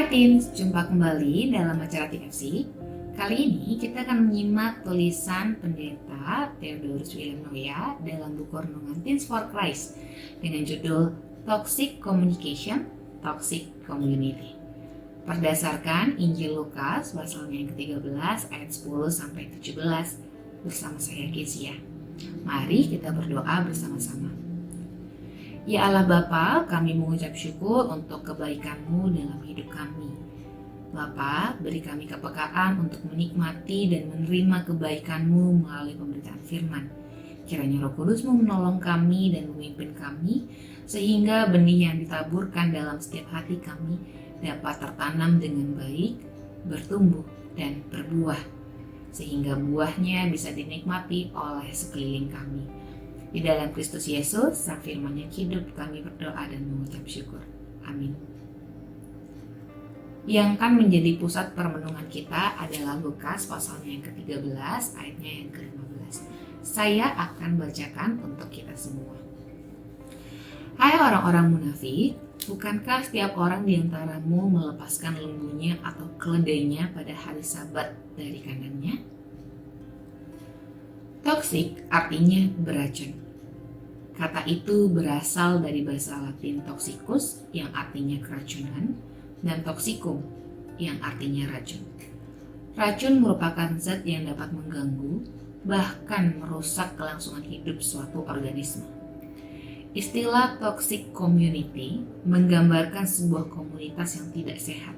Hai Teens, jumpa kembali dalam acara TFC. Kali ini kita akan menyimak tulisan pendeta Theodorus William Noya dalam buku renungan Teens for Christ dengan judul Toxic Communication, Toxic Community. Berdasarkan Injil Lukas pasalnya yang ke-13 ayat 10-17 bersama saya Kezia. Mari kita berdoa bersama-sama. Ya Allah Bapa, kami mengucap syukur untuk kebaikan-Mu dalam hidup kami. Bapa, beri kami kepekaan untuk menikmati dan menerima kebaikan-Mu melalui pemberitaan firman. Kiranya Roh Kudus-Mu menolong kami dan memimpin kami, sehingga benih yang ditaburkan dalam setiap hati kami dapat tertanam dengan baik, bertumbuh dan berbuah, sehingga buahnya bisa dinikmati oleh sekeliling kami. Di dalam Kristus Yesus, Sang Firman yang hidup, kami berdoa dan mengucap syukur. Amin. Yang akan menjadi pusat permenungan kita adalah Lukas pasalnya yang ke-13, ayatnya yang ke-15. Saya akan bacakan untuk kita semua. Hai orang-orang munafik, bukankah setiap orang di antaramu melepaskan lembunya atau keledainya pada hari Sabat dari kandangnya? Toksik artinya beracun. Kata itu berasal dari bahasa Latin toxicus yang artinya keracunan dan toxikum yang artinya racun. Racun merupakan zat yang dapat mengganggu, bahkan merusak kelangsungan hidup suatu organisme. Istilah toxic community menggambarkan sebuah komunitas yang tidak sehat,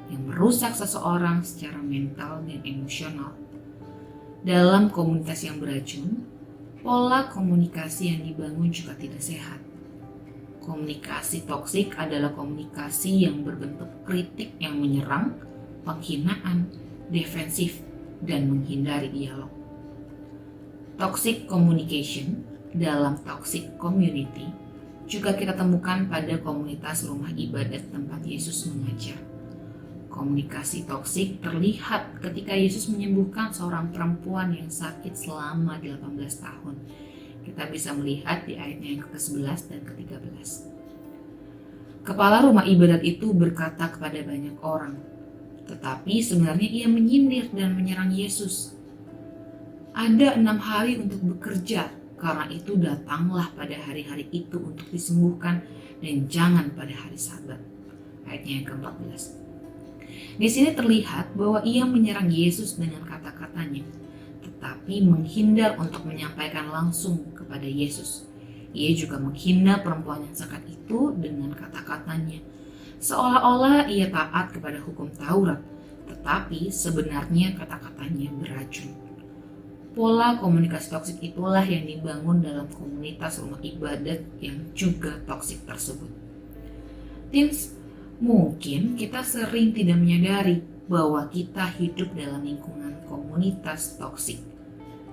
yang merusak seseorang secara mental dan emosional. Dalam komunitas yang beracun, pola komunikasi yang dibangun juga tidak sehat. Komunikasi toksik adalah komunikasi yang berbentuk kritik yang menyerang, penghinaan, defensif, dan menghindari dialog. Toxic communication dalam toxic community juga kita temukan pada komunitas rumah ibadat tempat Yesus mengajar. Komunikasi toksik terlihat ketika Yesus menyembuhkan seorang perempuan yang sakit selama 18 tahun. Kita bisa melihat di ayatnya yang ke-11 dan ke-13. Kepala rumah ibadat itu berkata kepada banyak orang, tetapi sebenarnya ia menyindir dan menyerang Yesus. Ada 6 hari untuk bekerja, karena itu datanglah pada hari-hari itu untuk disembuhkan dan jangan pada hari Sabat. Ayatnya yang ke-14. Di sini terlihat bahwa ia menyerang Yesus dengan kata-katanya, tetapi menghindar untuk menyampaikan langsung kepada Yesus. Ia juga menghina perempuan yang sakit itu dengan kata-katanya, seolah-olah ia taat kepada hukum Taurat, tetapi sebenarnya kata-katanya beracun. Pola komunikasi toksik itulah yang dibangun dalam komunitas rumah ibadat yang juga toksik tersebut. Teens, mungkin kita sering tidak menyadari bahwa kita hidup dalam lingkungan komunitas toksik.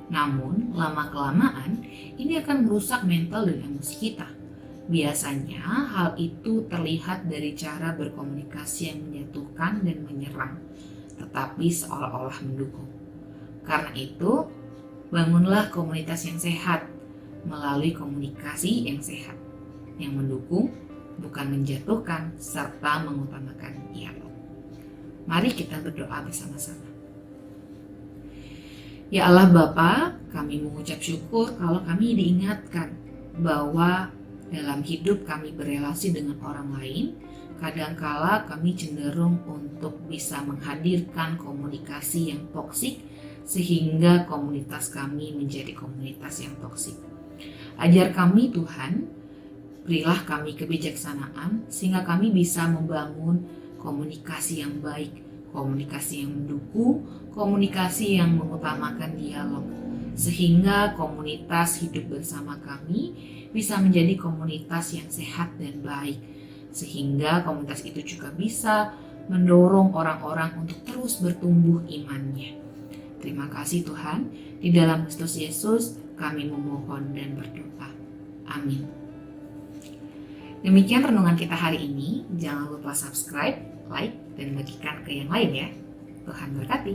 Namun, lama-kelamaan ini akan merusak mental dan emosi kita. Biasanya hal itu terlihat dari cara berkomunikasi yang menjatuhkan dan menyerang, tetapi seolah-olah mendukung. Karena itu, bangunlah komunitas yang sehat melalui komunikasi yang sehat, yang mendukung, bukan menjatuhkan, serta mengutamakan dialog. Mari kita berdoa bersama-sama. Ya Allah Bapa, kami mengucap syukur kalau kami diingatkan bahwa dalam hidup kami berelasi dengan orang lain, kadangkala kami cenderung untuk bisa menghadirkan komunikasi yang toksik sehingga komunitas kami menjadi komunitas yang toksik. Ajar kami Tuhan, berilah kami kebijaksanaan sehingga kami bisa membangun komunikasi yang baik, komunikasi yang mendukung, komunikasi yang mengutamakan dialog, sehingga komunitas hidup bersama kami bisa menjadi komunitas yang sehat dan baik, sehingga komunitas itu juga bisa mendorong orang-orang untuk terus bertumbuh imannya. Terima kasih Tuhan, di dalam Kristus Yesus kami memohon dan berdoa. Amin. Demikian renungan kita hari ini. Jangan lupa subscribe, like, dan bagikan ke yang lain ya. Tuhan berkati.